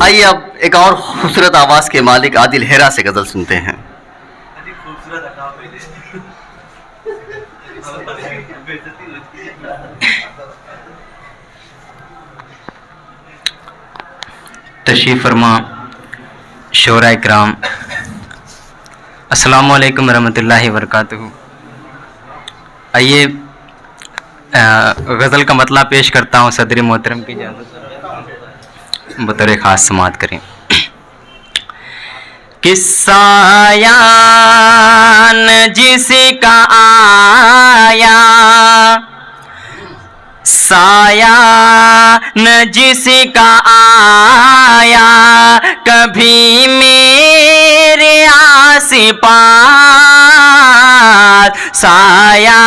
آئیے اب ایک اور خوبصورت آواز کے مالک عادل ہیرا سے غزل سنتے ہیں. تشریف فرما شعراء اکرام، السلام علیکم ورحمۃ اللہ وبرکاتہ. آئیے غزل کا مطلب پیش کرتا ہوں. صدر محترم کی اجازت بطور خاص سماعت کریں. قصہ جس کا آیا سایہ نہ جس کا آیا کبھی میرے آس پاس، سایہ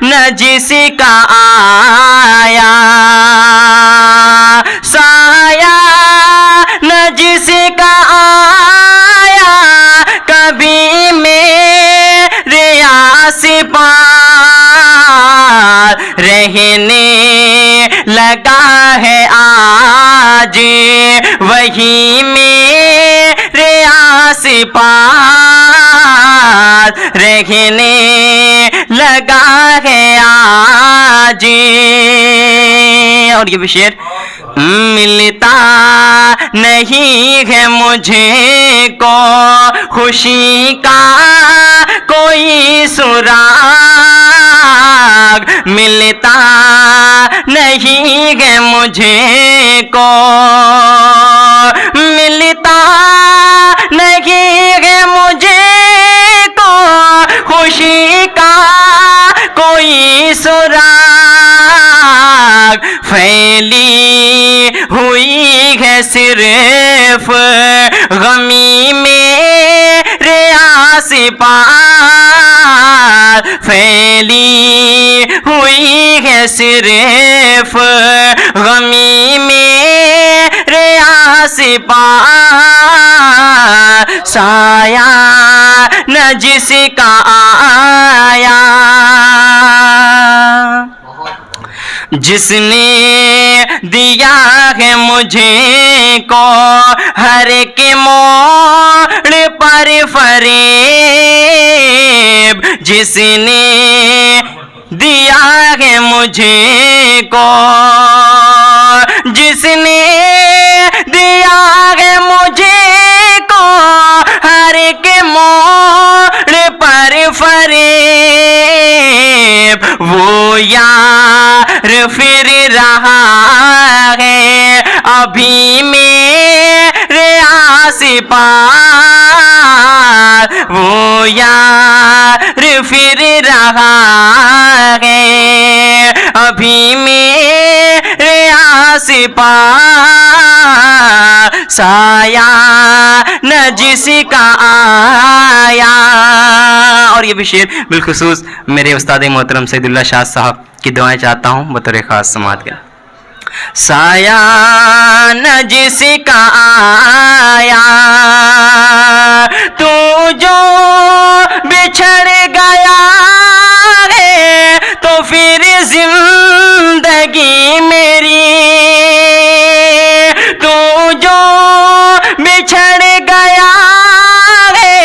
نہ جس کا آیا، سایہ نہ جس کا آیا کبھی میرے آس پاس، رہنے لگا ہے آج وہی میرے آس پاس، رہنے لگا ہے آج. اور یہ بھی شعر، ملتا نہیں ہے مجھے کو خوشی کا کوئی سراغ، ملتا نہیں ہے مجھے کو، ملتا نہیں ہے مجھے کو خوشی کا کوئی سراغ، پھیلی ہوئی ہے صرف غمی میرے آس پاس، پھیلی ہوئی ہے صرف غمی میرے آس پاس، سایہ نہ جس کا آیا. جس نے دیا ہے مجھے کو ہر کے موڑ پر فریب، جس نے دیا ہے مجھے کو، جس نے دیا ہے مجھے کو ہر کے موڑ پر فریب، وہ یار پھر رہا ہے ابھی میرے آس پاس، وہ یار پھر رہا ہے ابھی میرے آس پاس، سایہ نہ جس کا آیا. اور یہ بھی شعر بالخصوص میرے استاد محترم سید اللہ شاہ صاحب کی دعائیں چاہتا ہوں بطور خاص سماعت کریں. سایہ نہ جس کا آیا تو جو بچھڑ گیا ہے تو پھر زندگی میری، تو جو بچھڑ گیا ہے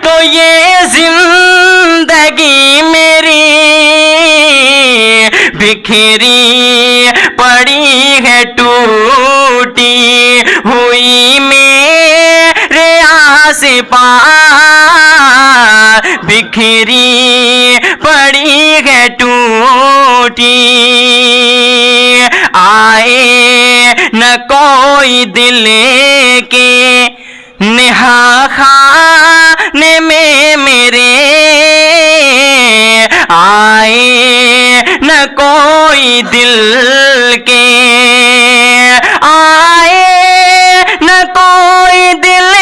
تو یہ زندگی میری بکھری پڑی ہے ٹوٹی ہوئی میرے آس پاس، بکھری پڑی ہے ٹوٹی، آئے نہ کوئی دل کے نہا خانے میں میرے، آئے نہ کوئی دل کے، آئے نہ کوئی دل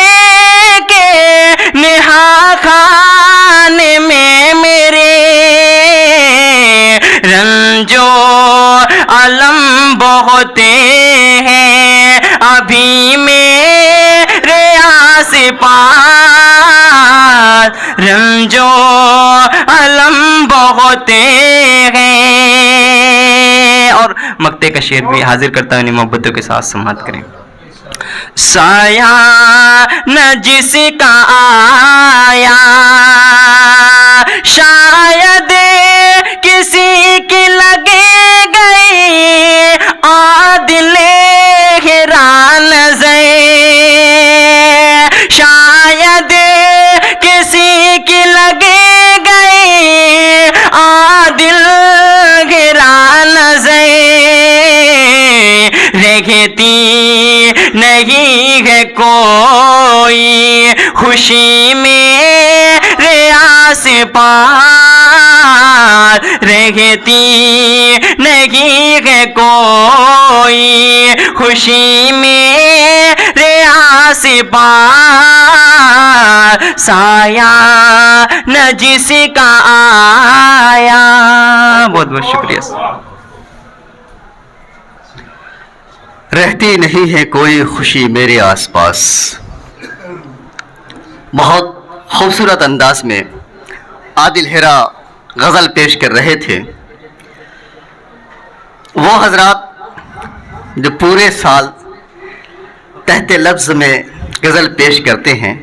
کے نہا خانے میں میرے، رنجو علم بہت ہیں ابھی میرے آس پاس، رنجو علم بہت ہیں. اور مقطع کا شعر بھی حاضر کرتا ہوں، محبتوں کے ساتھ سماعت کریں. سایہ نہ جس کا آیا شاید کسی کی لگے گئی عادل حیران نظر شاید کسی کی لگے گئی عادل حیران نظر رہتی نہیں ہے کوئی خوشی میں ریاض پار رہتی نہیں ہے کوئی خوشی میں ریاض پار سایہ نہ جس کا آیا. بہت بہت شکریہ. رہتی نہیں ہے کوئی خوشی میرے آس پاس. بہت خوبصورت انداز میں عادل ہیرا غزل پیش کر رہے تھے. وہ حضرات جو پورے سال تحت لفظ میں غزل پیش کرتے ہیں